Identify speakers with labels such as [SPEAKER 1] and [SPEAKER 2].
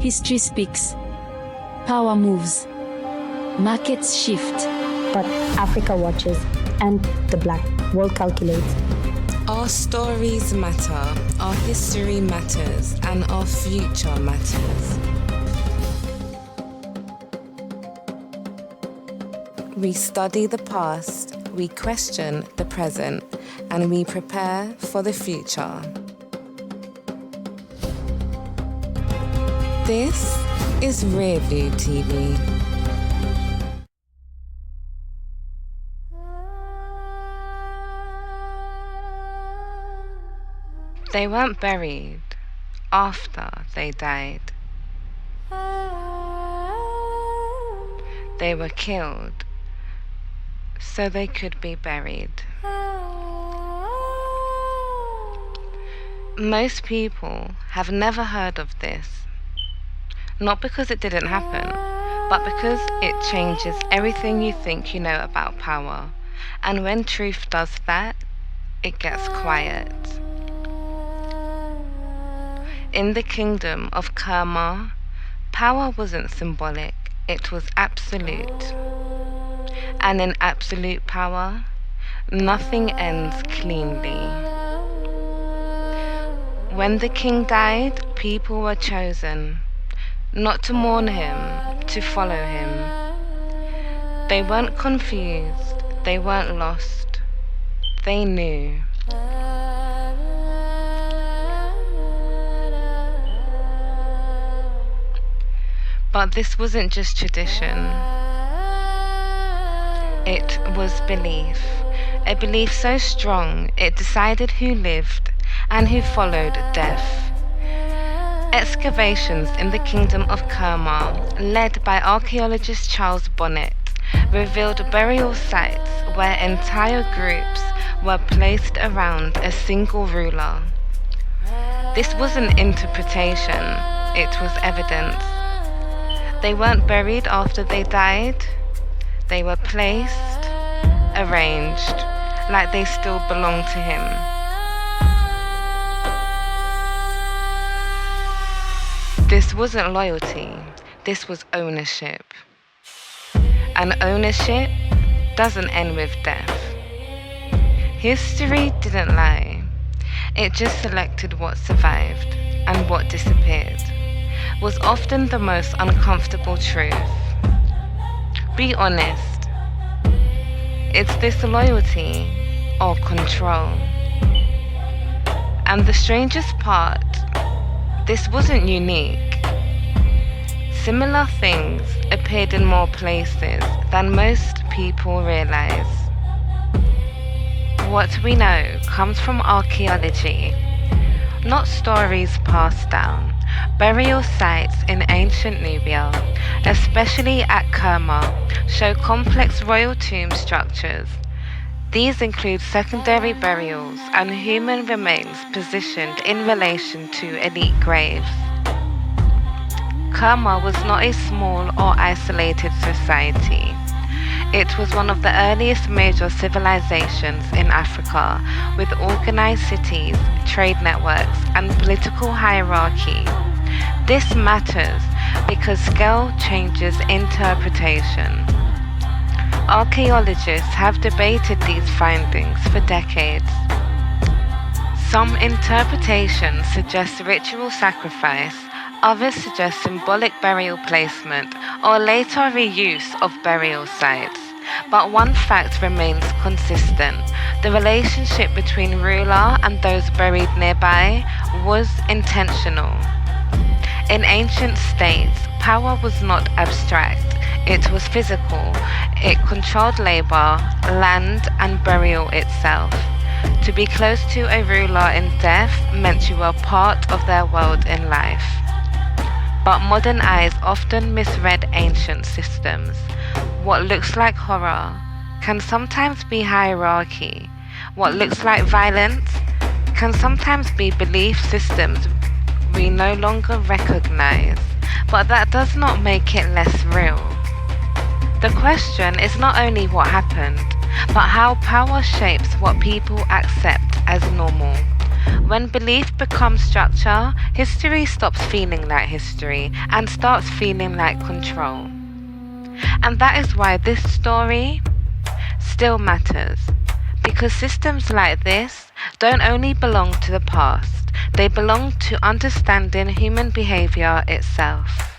[SPEAKER 1] History speaks. Power moves. Markets shift.
[SPEAKER 2] But Africa watches, and the black world calculates.
[SPEAKER 3] Our stories matter, our history matters, and our future matters. We study the past, we question the present, and we prepare for the future. This is Rearview TV. They weren't buried after they died. They were killed so they could be buried. Most people have never heard of this. Not because it didn't happen, but because it changes everything you think you know about power. And when truth does that, it gets quiet. In the Kingdom of Kerma, power wasn't symbolic, it was absolute. And in absolute power, nothing ends cleanly. When the king died, people were chosen, not to mourn him, to follow him. They weren't confused, they weren't lost, they knew. But this wasn't just tradition. It was belief. A belief so strong, it decided who lived and who followed death. Excavations in the Kingdom of Kerma, led by archaeologist Charles Bonnet, revealed burial sites where entire groups were placed around a single ruler. This wasn't interpretation, it was evidence. They weren't buried after they died. They were placed, arranged, like they still belonged to him. This wasn't loyalty, this was ownership. And ownership doesn't end with death. History didn't lie. It just selected what survived and what disappeared. Was often the most uncomfortable truth. Be honest. It's this loyalty or control. And the strangest part, this wasn't unique. Similar things appeared in more places than most people realize. What we know comes from archaeology, not stories passed down. Burial sites in ancient Nubia, especially at Kerma, show complex royal tomb structures. These include secondary burials and human remains positioned in relation to elite graves. Kerma was not a small or isolated society. It was one of the earliest major civilizations in Africa, with organized cities, trade networks, and political hierarchy. This matters because scale changes interpretation. Archaeologists have debated these findings for decades. Some interpretations suggest ritual sacrifice, others suggest symbolic burial placement or later reuse of burial sites. But one fact remains consistent. The relationship between ruler and those buried nearby was intentional. In ancient states, power was not abstract, it was physical. It controlled labor, land, and burial itself. To be close to a ruler in death meant you were part of their world in life. But modern eyes often misread ancient systems. What looks like horror can sometimes be hierarchy. What looks like violence can sometimes be belief systems we no longer recognize, but that does not make it less real. The question is not only what happened, but how power shapes what people accept as normal. When belief becomes structure, history stops feeling like history and starts feeling like control. And that is why this story still matters. Because systems like this don't only belong to the past, they belong to understanding human behavior itself.